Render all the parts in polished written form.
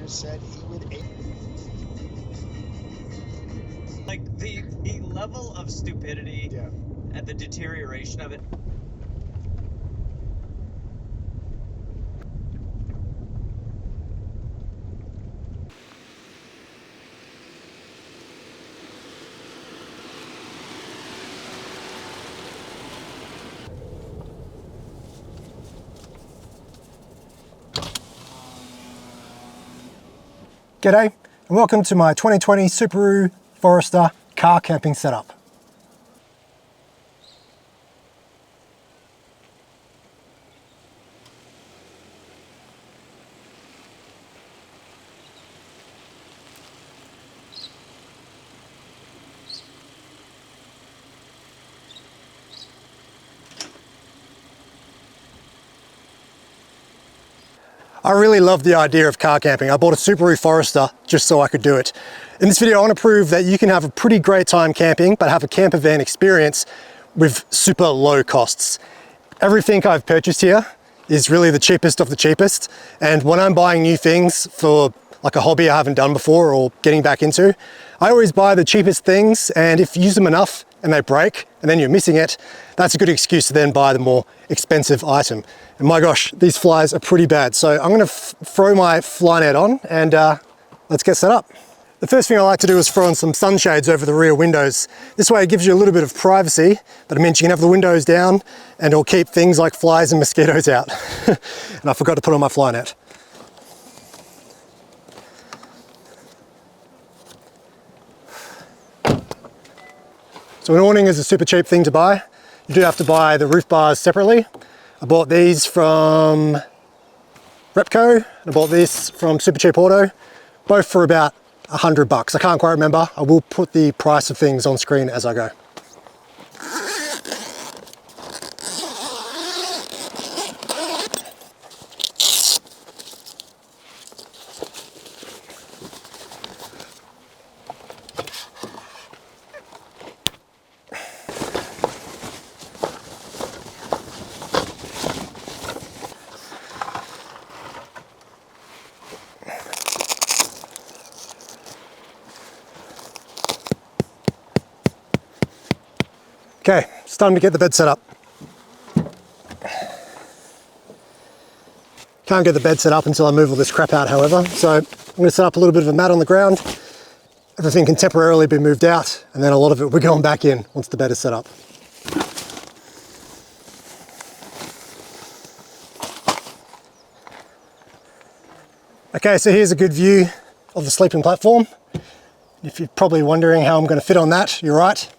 said he would. Like the level of stupidity and the deterioration of it. G'day and welcome to my 2020 Subaru Forester car camping setup. I really love the idea of car camping. I bought a Subaru Forester just so I could do it. In this video, I want to prove that you can have a pretty great time camping, but have a camper van experience with super low costs. Everything I've purchased here is really the cheapest of the cheapest. And when I'm buying new things for like a hobby I haven't done before or getting back into, I always buy the cheapest things, and if you use them enough and they break and then you're missing it, that's a good excuse to then buy the more expensive item. And my gosh, these flies are pretty bad. So I'm gonna throw my fly net on and let's get set up. The first thing I like to do is throw on some sunshades over the rear windows. This way it gives you a little bit of privacy, but it means you can have the windows down and it'll keep things like flies and mosquitoes out. And I forgot to put on my fly net. So an awning is a super cheap thing to buy. You do have to buy the roof bars separately. I bought these from Repco, and I bought this from Super Cheap Auto, both for about $100. I can't quite remember. I will put the price of things on screen as I go. Okay, it's time to get the bed set up. Can't get the bed set up until I move all this crap out, however. So I'm going to set up a little bit of a mat on the ground. Everything can temporarily be moved out, and then a lot of it we're going back in once the bed is set up. Okay, so here's a good view of the sleeping platform. If you're probably wondering how I'm going to fit on that, you're right.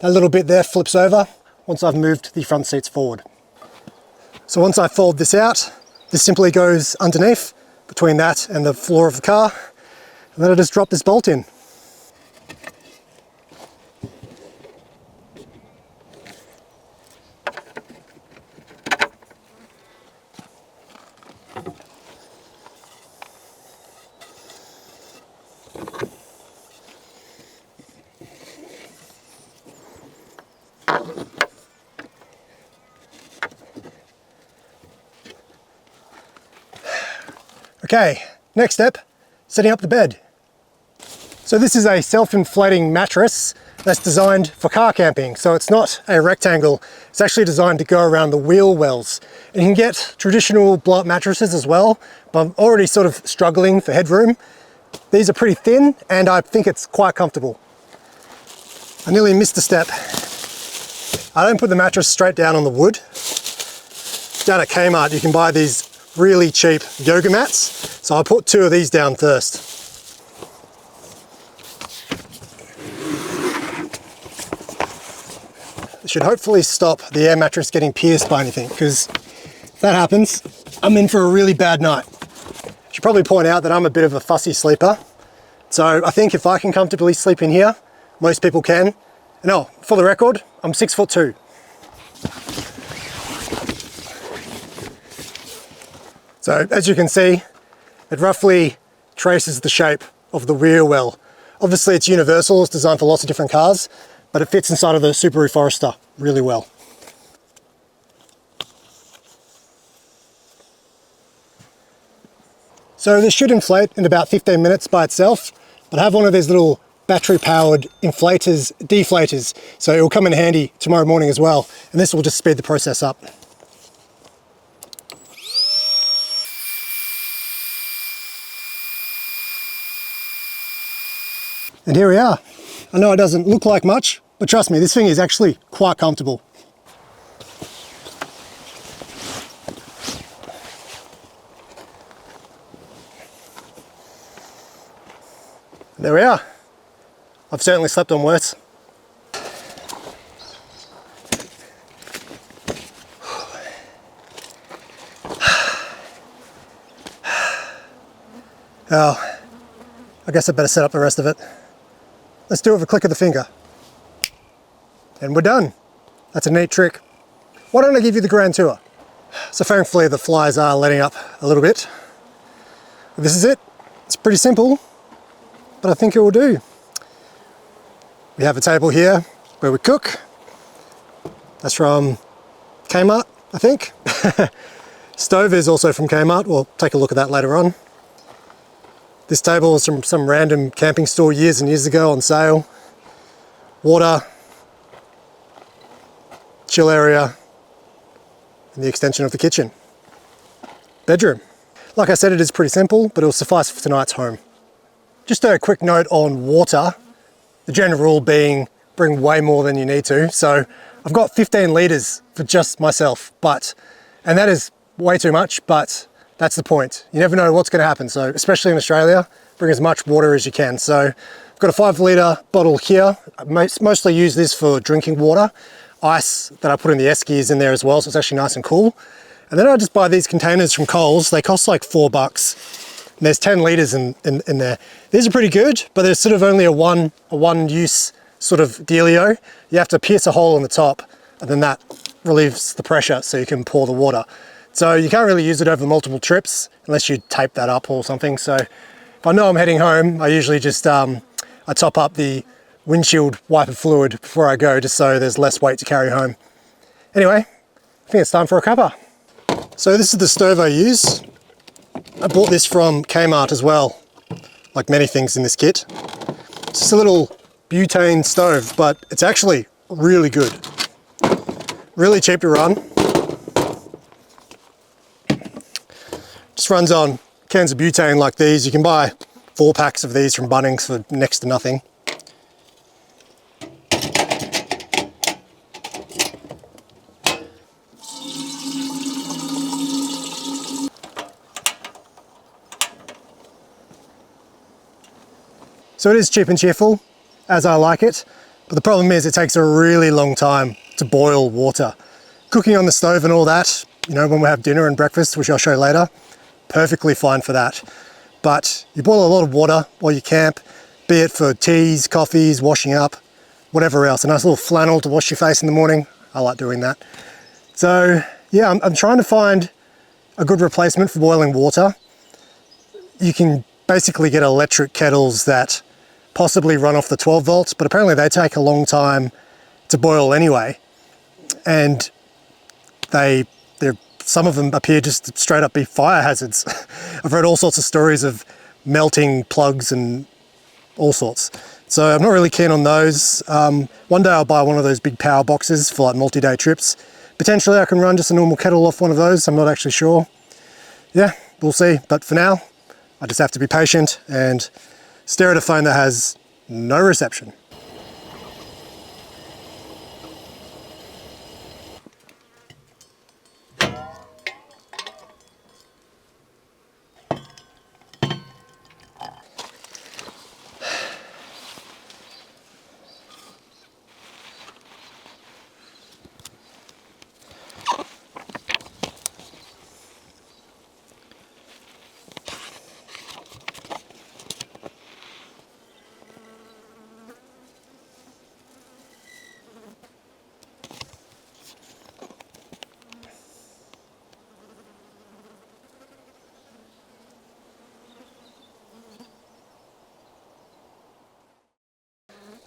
That little bit there flips over once I've moved the front seats forward. So once I fold this out, this simply goes underneath between that and the floor of the car, and then I just drop this bolt in. Okay, next step, setting up the bed. So this is a self-inflating mattress that's designed for car camping. So it's not a rectangle, it's actually designed to go around the wheel wells. And you can get traditional blow-up mattresses as well, but I'm already sort of struggling for headroom. These are pretty thin and I think it's quite comfortable. I nearly missed a step. I don't put the mattress straight down on the wood. Down at Kmart you can buy these really cheap yoga mats, so I put 2 of these down first. It should hopefully stop the air mattress getting pierced by anything, because if that happens, I'm in for a really bad night. I should probably point out that I'm a bit of a fussy sleeper, so I think if I can comfortably sleep in here, most people can. And oh, for the record, I'm 6'2". So as you can see, it roughly traces the shape of the rear well. Obviously it's universal, it's designed for lots of different cars, but it fits inside of the Subaru Forester really well. So this should inflate in about 15 minutes by itself, but I have one of these little battery-powered deflators, so it will come in handy tomorrow morning as well, and this will just speed the process up. And here we are. I know it doesn't look like much, but trust me, this thing is actually quite comfortable. There we are. I've certainly slept on worse. Oh, I guess I better set up the rest of it. Let's do it with a click of the finger. And we're done. That's a neat trick. Why don't I give you the grand tour? So thankfully the flies are letting up a little bit. This is it. It's pretty simple, but I think it will do. We have a table here where we cook. That's from Kmart, I think. Stove is also from Kmart. We'll take a look at that later on. This table is from some random camping store years and years ago on sale. Water, chill area, and the extension of the kitchen. Bedroom. Like I said, it is pretty simple, but it will suffice for tonight's home. Just a quick note on water. The general rule being bring way more than you need to. So I've got 15 litres for just myself, and that is way too much, but that's the point. You never know what's going to happen. So especially in Australia, bring as much water as you can. So I've got a 5-litre bottle here. I mostly use this for drinking water. Ice that I put in the eskies in there as well, so it's actually nice and cool. And then I just buy these containers from Coles. They cost like $4. And there's 10 litres in there. These are pretty good, but there's sort of only a one use sort of dealio. You have to pierce a hole in the top, and then that relieves the pressure so you can pour the water. So you can't really use it over multiple trips unless you tape that up or something. So if I know I'm heading home, I usually just I top up the windshield wiper fluid before I go, just so there's less weight to carry home. Anyway, I think it's time for a cuppa. So this is the stove I use. I bought this from Kmart as well, like many things in this kit. It's just a little butane stove, but it's actually really good. Really cheap to run. Just runs on cans of butane like these. You can buy 4 packs of these from Bunnings for next to nothing. So it is cheap and cheerful, as I like it, but the problem is it takes a really long time to boil water. Cooking on the stove and all that, you know, when we have dinner and breakfast, which I'll show you later, perfectly fine for that. But you boil a lot of water while you camp, be it for teas, coffees, washing up, whatever else. A nice little flannel to wash your face in the morning. I like doing that. So yeah, I'm trying to find a good replacement for boiling water. You can basically get electric kettles that possibly run off the 12 volts, but apparently they take a long time to boil anyway. And some of them appear just to straight up be fire hazards. I've read all sorts of stories of melting plugs and all sorts. So I'm not really keen on those. One day I'll buy one of those big power boxes for like multi-day trips. Potentially I can run just a normal kettle off one of those. I'm not actually sure. Yeah, we'll see. But for now, I just have to be patient and stare at a phone that has no reception.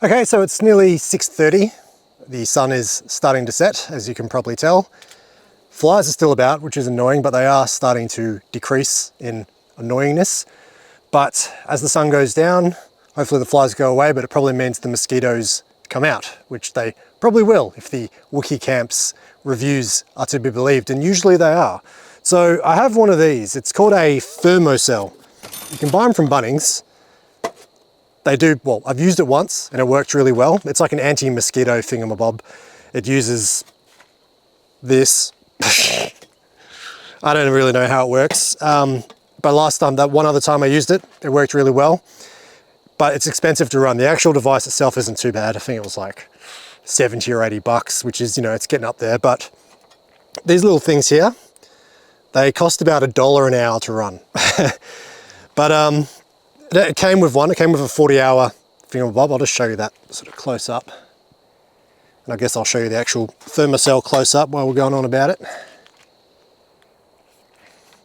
Okay, so it's nearly 6:30. The sun is starting to set, as you can probably tell. Flies are still about, which is annoying, but they are starting to decrease in annoyingness. But as the sun goes down, hopefully the flies go away, but it probably means the mosquitoes come out, which they probably will if the Wookie Camps reviews are to be believed, and usually they are. So I have one of these. It's called a thermocell. You can buy them from Bunnings. They do, well, I've used it once and it worked really well. It's like an anti-mosquito thingamabob. It uses this. I don't really know how it works. But last time, that one other time I used it, it worked really well. But it's expensive to run. The actual device itself isn't too bad. I think it was like 70 or 80 bucks, which is, you know, it's getting up there. But these little things here, they cost about $1 an hour to run. But it came with one. It came with a 40-hour thingamabob. I'll just show you that sort of close up. And I guess I'll show you the actual thermocell close up while we're going on about it.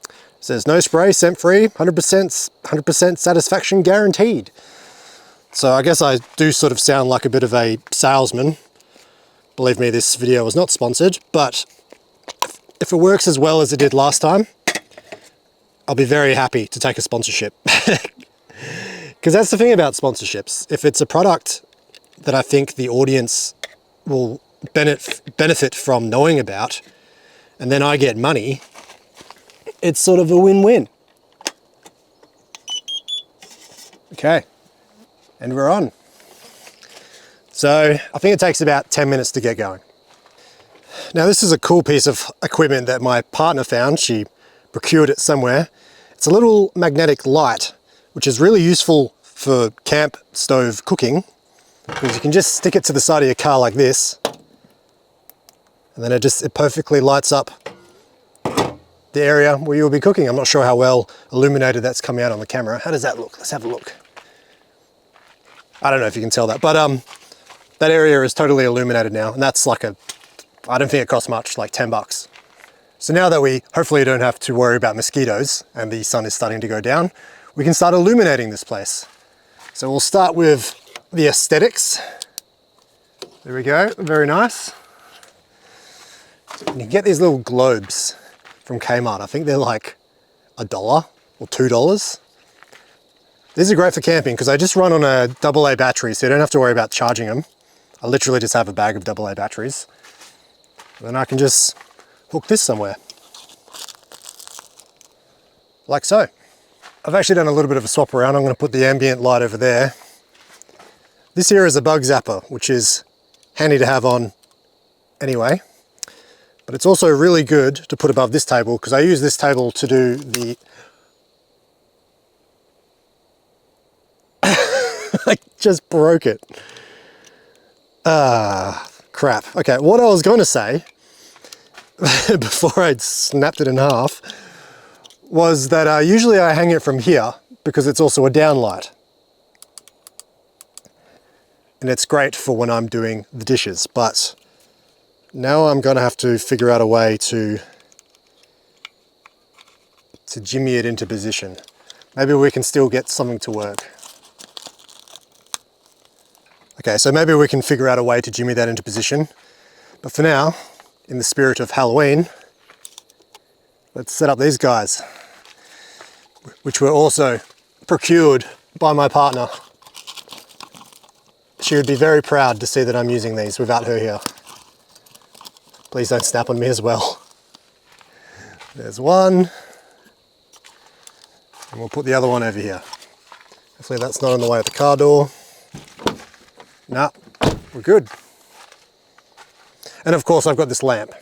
It says no spray, scent free, 100% satisfaction guaranteed. So I guess I do sort of sound like a bit of a salesman. Believe me, this video was not sponsored, but if it works as well as it did last time, I'll be very happy to take a sponsorship. Because that's the thing about sponsorships. If it's a product that I think the audience will benefit from knowing about, and then I get money, it's sort of a win-win. Okay, and we're on. So I think it takes about 10 minutes to get going. Now this is a cool piece of equipment that my partner found. She procured it somewhere. It's a little magnetic light, which is really useful for camp stove cooking, because you can just stick it to the side of your car like this, and then it perfectly lights up the area where you'll be cooking. I'm not sure how well illuminated that's coming out on the camera. How does that look? Let's have a look. I don't know if you can tell that, but that area is totally illuminated now, and that's like I don't think it costs much, like 10 bucks. So now that we hopefully don't have to worry about mosquitoes and the sun is starting to go down, we can start illuminating this place. So we'll start with the aesthetics. There we go, very nice. And you get these little globes from Kmart. I think they're like $1 or $2. These are great for camping because I just run on a AA battery, so you don't have to worry about charging them. I literally just have a bag of AA batteries. Then I can just hook this somewhere. Like so. I've actually done a little bit of a swap around. I'm going to put the ambient light over there. This here is a bug zapper, which is handy to have on anyway. But it's also really good to put above this table, because I use this table to do the... I just broke it. Crap. Okay, what I was going to say, before I'd snapped it in half, was that usually I hang it from here, because it's also a downlight. And it's great for when I'm doing the dishes, but now I'm going to have to figure out a way to jimmy it into position. Maybe we can still get something to work. Okay, so maybe we can figure out a way to jimmy that into position. But for now, in the spirit of Halloween, let's set up these guys, which were also procured by my partner. She would be very proud to see that I'm using these without her here. Please don't snap on me as well. There's one. And we'll put the other one over here. Hopefully that's not in the way of the car door. No, we're good. And of course I've got this lamp,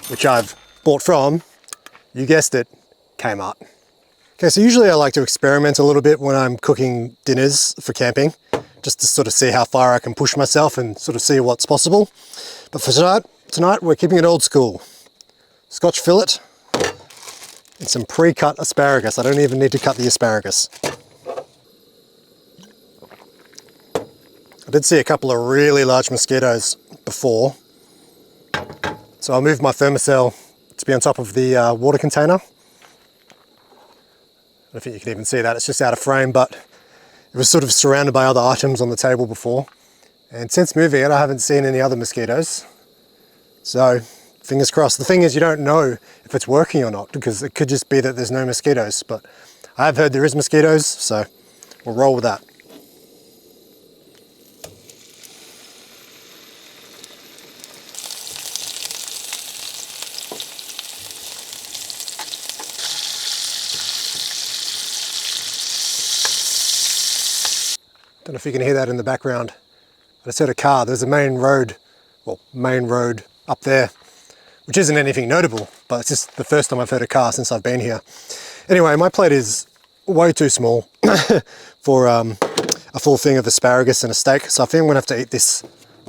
which I've bought from, you guessed it, Kmart. Okay, so usually I like to experiment a little bit when I'm cooking dinners for camping, just to sort of see how far I can push myself and sort of see what's possible. But for tonight we're keeping it old school. Scotch fillet and some pre-cut asparagus. I don't even need to cut the asparagus. I did see a couple of really large mosquitoes before, so I'll move my thermocell to be on top of the water container. I don't think you can even see that, it's just out of frame, but it was sort of surrounded by other items on the table before. And since moving it, I haven't seen any other mosquitoes. So, fingers crossed. The thing is, you don't know if it's working or not, because it could just be that there's no mosquitoes, but I've heard there is mosquitoes, so we'll roll with that. Don't know if you can hear that in the background. I just heard a car. There's a main road up there, which isn't anything notable, but it's just the first time I've heard a car since I've been here. Anyway, my plate is way too small for a full thing of asparagus and a steak, so I think I'm gonna have to eat this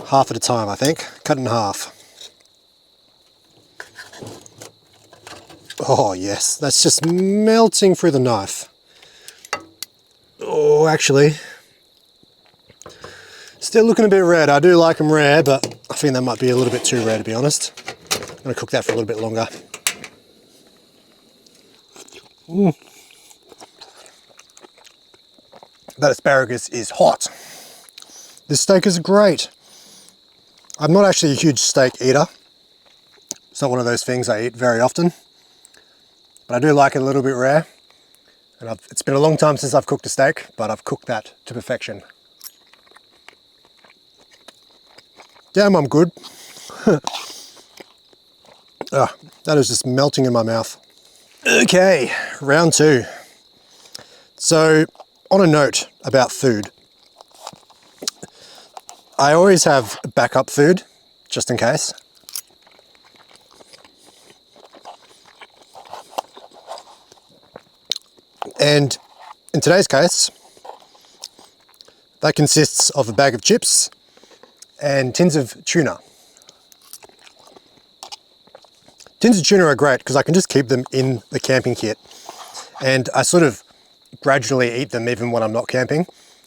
half at a time, I think. Cut in half. Oh yes, that's just melting through the knife. Oh, actually, still looking a bit red. I do like them rare, but I think that might be a little bit too rare, to be honest. I'm gonna cook that for a little bit longer. That asparagus is hot. This steak is great. I'm not actually a huge steak eater. It's not one of those things I eat very often, but I do like it a little bit rare. And it's been a long time since I've cooked a steak, but I've cooked that to perfection. Damn, I'm good. That is just melting in my mouth. Okay, round two. So, on a note about food, I always have backup food, just in case. And in today's case, that consists of a bag of chips and tins of tuna. Tins of tuna are great because I can just keep them in the camping kit, and I sort of gradually eat them even when I'm not camping,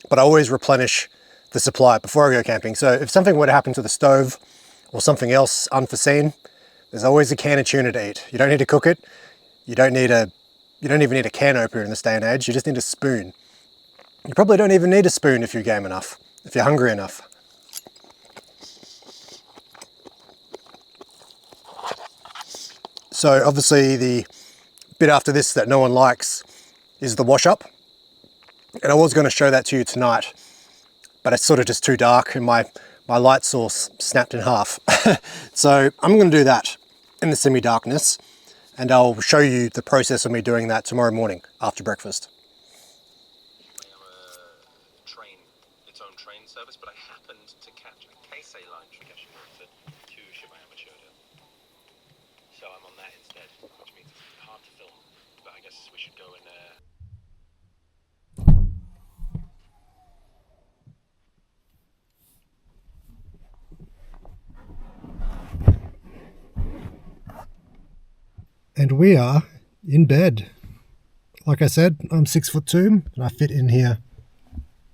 but I always replenish the supply before I go camping. So if something were to happen to the stove or something else unforeseen, there's always a can of tuna to eat. You don't need to cook it. You don't even need a can opener in this day and age. You just need a spoon. You probably don't even need a spoon if you're game enough, if you're hungry enough. So obviously the bit after this that no one likes is the wash up. And I was going to show that to you tonight, but it's sort of just too dark and my light source snapped in half. So I'm going to do that in the semi-darkness, and I'll show you the process of me doing that tomorrow morning after breakfast. Its own train service, but I happened to catch a Keisei line to Shibayama. So I'm on that instead, which means it's hard to film, but I guess we should go and And we are in bed. Like I said, I'm 6'2" and I fit in here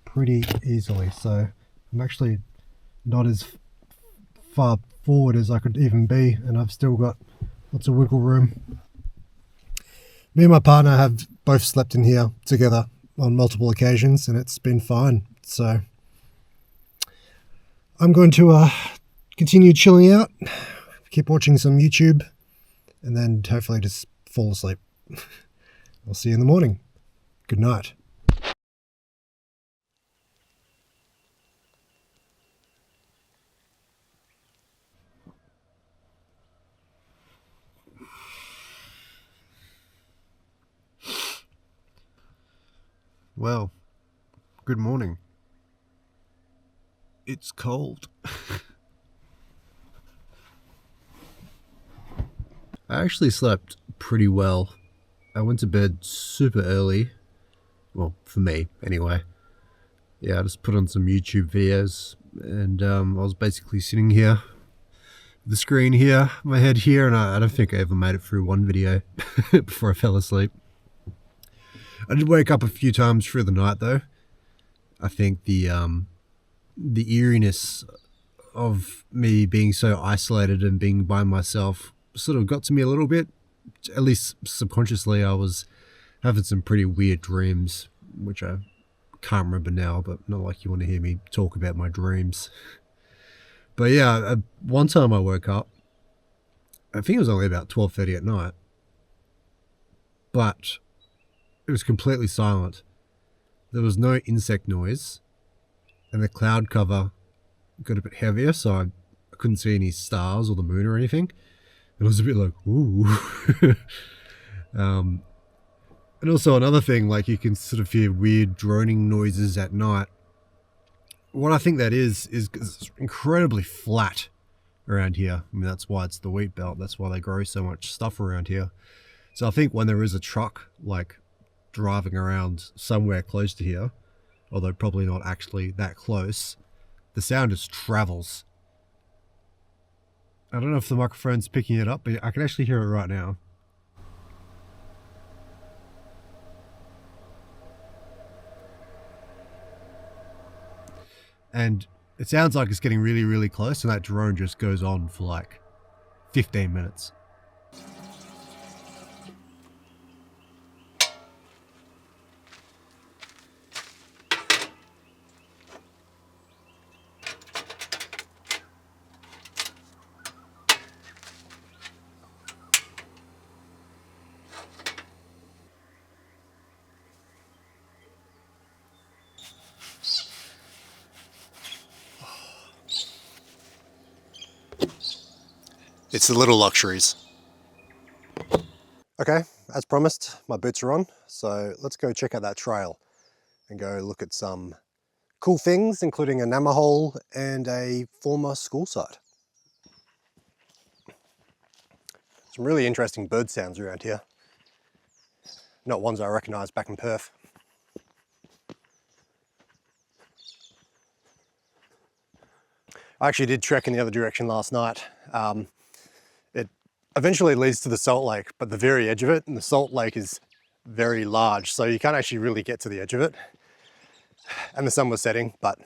pretty easily. So I'm actually not as far forward as I could even be, and I've still got lots of wiggle room. Me and my partner have both slept in here together on multiple occasions, and it's been fine. So I'm going to continue chilling out, keep watching some YouTube, and then hopefully just fall asleep. I'll see you in the morning. Good night. Well, good morning. It's cold. I actually slept pretty well. I went to bed super early. Well, for me, anyway. Yeah, I just put on some YouTube videos, and I was basically sitting here, the screen here, my head here, and I don't think I ever made it through one video before I fell asleep. I did wake up a few times through the night, though. I think the eeriness of me being so isolated and being by myself sort of got to me a little bit. At least subconsciously, I was having some pretty weird dreams, which I can't remember now, but not like you want to hear me talk about my dreams. But yeah, one time I woke up, I think it was only about 12:30 at night, but it was completely silent. There was no insect noise, and the cloud cover got a bit heavier, so I couldn't see any stars or the moon or anything. It was a bit like, ooh. And also another thing, like you can sort of hear weird droning noises at night. What I think that is it's incredibly flat around here. I mean, that's why it's the wheat belt. That's why they grow so much stuff around here. So I think when there is a truck, like, driving around somewhere close to here, although probably not actually that close, the sound just travels. I don't know if the microphone's picking it up, but I can actually hear it right now. And it sounds like it's getting really, really close, and that drone just goes on for like 15 minutes. It's the little luxuries. Okay, as promised, my boots are on, so let's go check out that trail and go look at some cool things, including a nama hole and a former school site. Some really interesting bird sounds around here. Not ones I recognise back in Perth. I actually did trek in the other direction last night. It eventually leads to the salt lake, but the very edge of it, and the salt lake is very large, so you can't actually really get to the edge of it. And the sun was setting, but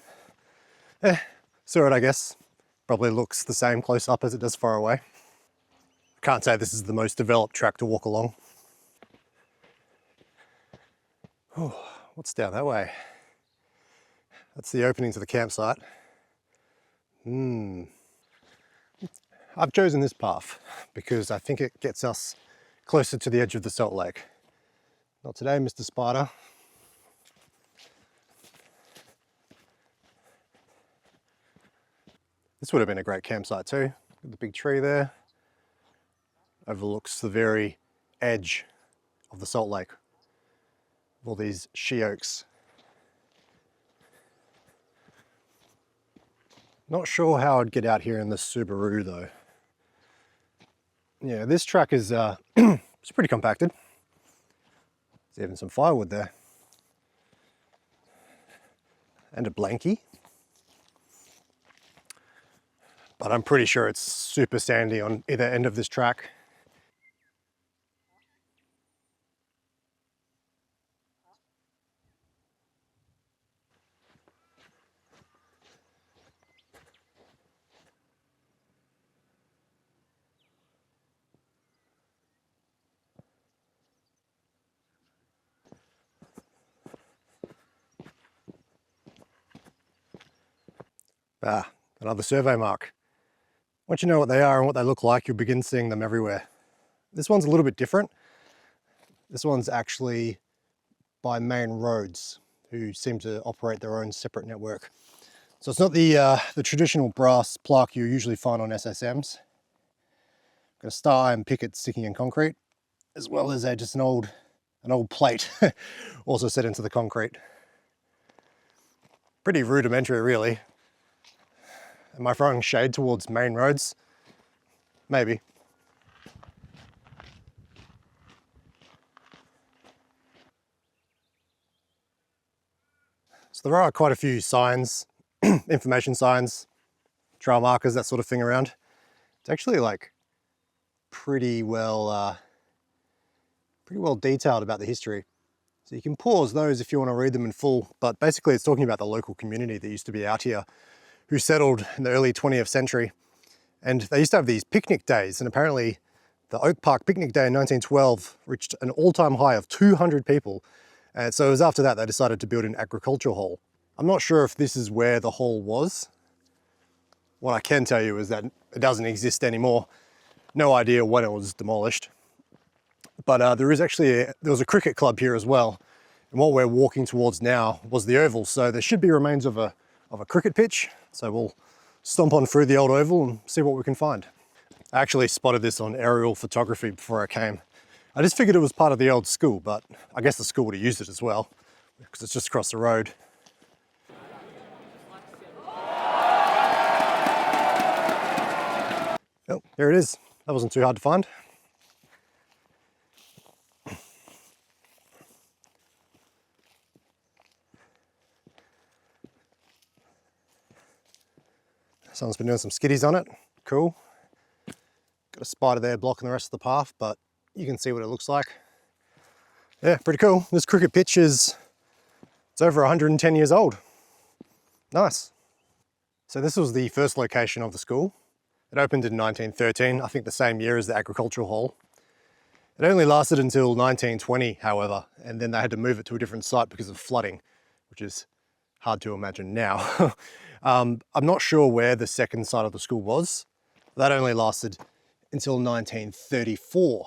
saw it, I guess. Probably looks the same close up as it does far away. I can't say this is the most developed track to walk along. Oh, what's down that way? That's the opening to the campsite. I've chosen this path because I think it gets us closer to the edge of the salt lake. Not today, Mr. Spider. This would have been a great campsite too. The big tree there overlooks the very edge of the salt lake. All these she oaks. Not sure how I'd get out here in the Subaru though. Yeah, this track is it's pretty compacted. There's even some firewood there. And a blankie. But I'm pretty sure it's super sandy on either end of this track. Ah, another survey mark. Once you know what they are and what they look like, you'll begin seeing them everywhere. This one's a little bit different. This one's actually by Main Roads, who seem to operate their own separate network. So it's not the traditional brass plaque you usually find on SSMs. Got a star iron picket sticking in concrete, as well as just an old plate also set into the concrete. Pretty rudimentary, really. Am I throwing shade towards Main Roads? Maybe. So there are quite a few signs, information signs, trail markers, that sort of thing around. It's actually like pretty well detailed about the history. So you can pause those if you want to read them in full, but basically it's talking about the local community that used to be out here, who settled in the early 20th century. And they used to have these picnic days, and apparently the Oak Park Picnic Day in 1912 reached an all-time high of 200 people. And so it was after that they decided to build an agricultural hall. I'm not sure if this is where the hall was. What I can tell you is that it doesn't exist anymore. No idea when it was demolished. But there was a cricket club here as well. And what we're walking towards now was the oval. So there should be remains of a cricket pitch. So we'll stomp on through the old oval and see what we can find. I actually spotted this on aerial photography before I came. I just figured it was part of the old school, but I guess the school would have used it as well because it's just across the road. Oh, here it is. That wasn't too hard to find. Someone's been doing some skiddies on it. Cool. Got a spider there blocking the rest of the path, but you can see what it looks like. Yeah, pretty cool. This cricket pitch it's over 110 years old. Nice. So this was the first location of the school. It opened in 1913, I think the same year as the agricultural hall. It only lasted until 1920, however, and then they had to move it to a different site because of flooding, which is hard to imagine now. I'm not sure where the second site of the school was. That only lasted until 1934.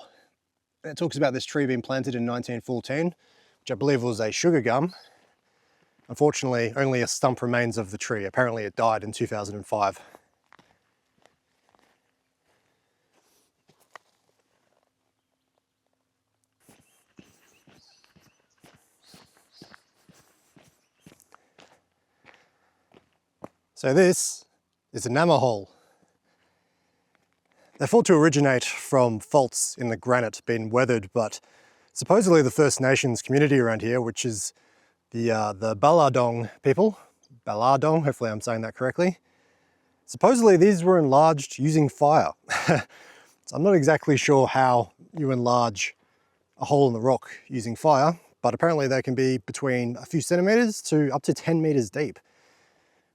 And it talks about this tree being planted in 1914, which I believe was a sugar gum. Unfortunately, only a stump remains of the tree. Apparently it died in 2005. So this is a nama hole. They're thought to originate from faults in the granite being weathered, but supposedly the First Nations community around here, which is the Baladong people, Baladong, hopefully I'm saying that correctly, supposedly these were enlarged using fire. So I'm not exactly sure how you enlarge a hole in the rock using fire, but apparently they can be between a few centimeters to up to 10 meters deep,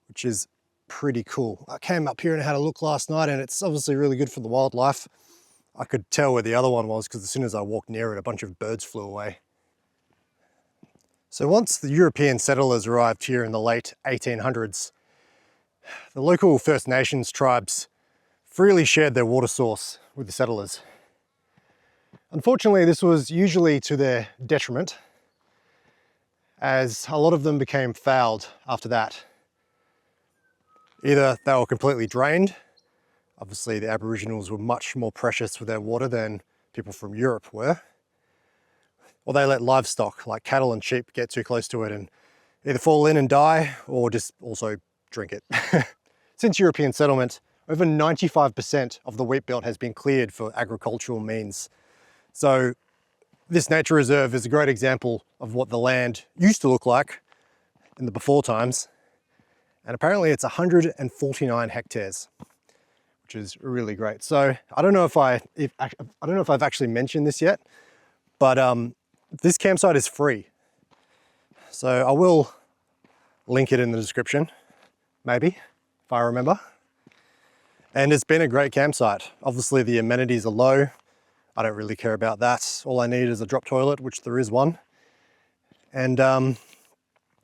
which is pretty cool. I came up here and had a look last night, and it's obviously really good for the wildlife. I could tell where the other one was because as soon as I walked near it, a bunch of birds flew away. So once the European settlers arrived here in the late 1800s, the local First Nations tribes freely shared their water source with the settlers. Unfortunately, this was usually to their detriment, as a lot of them became fouled after that. Either they were completely drained. Obviously the Aboriginals were much more precious with their water than people from Europe were. Or they let livestock like cattle and sheep get too close to it and either fall in and die or just also drink it. Since European settlement, over 95% of the wheat belt has been cleared for agricultural means. So this nature reserve is a great example of what the land used to look like in the before times. And apparently it's 149 hectares, which is really great. So I don't know if I've actually mentioned this yet, but this campsite is free. So I will link it in the description, maybe, if I remember. And it's been a great campsite. Obviously the amenities are low. I don't really care about that. All I need is a drop toilet, which there is one. And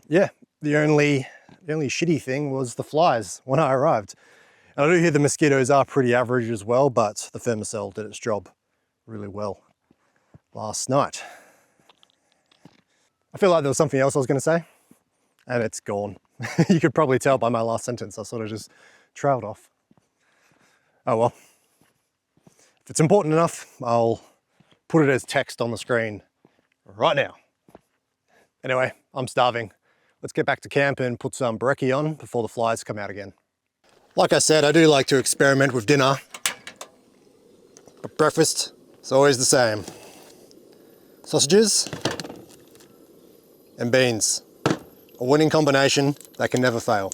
yeah, the only shitty thing was the flies when I arrived. And I do hear the mosquitoes are pretty average as well, but the Thermacell did its job really well last night. I feel like there was something else I was going to say, and it's gone. You could probably tell by my last sentence, I sort of just trailed off. Oh well. If it's important enough, I'll put it as text on the screen right now. Anyway, I'm starving. Let's get back to camp and put some brekkie on before the flies come out again. Like I said, I do like to experiment with dinner, but breakfast is always the same. Sausages and beans. A winning combination that can never fail.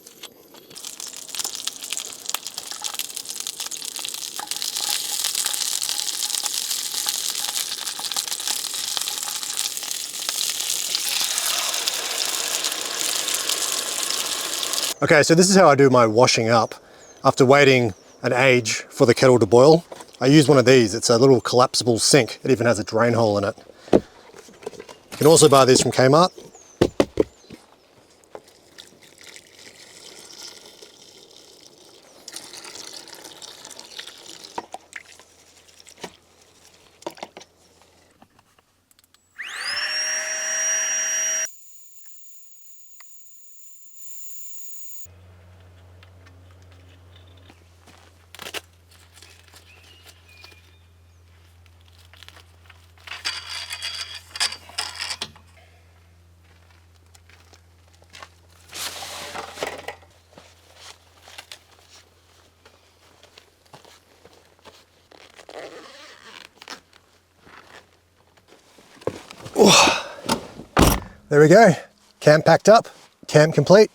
Okay, so this is how I do my washing up. After waiting an age for the kettle to boil, I use one of these. It's a little collapsible sink. It even has a drain hole in it. You can also buy these from Kmart. There we go. Camp packed up, camp complete.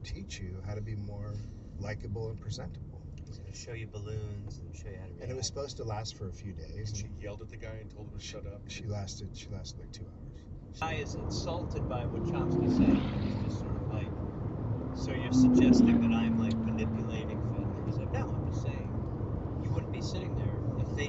Teach you how to be more likable and presentable. Show you balloons and show you how to react. And it was supposed to last for a few days. She yelled at the guy and told him to shut up. She lasted like 2 hours. Guy is insulted by what Chomsky said. He's just sort of like, so you're suggesting that I'm like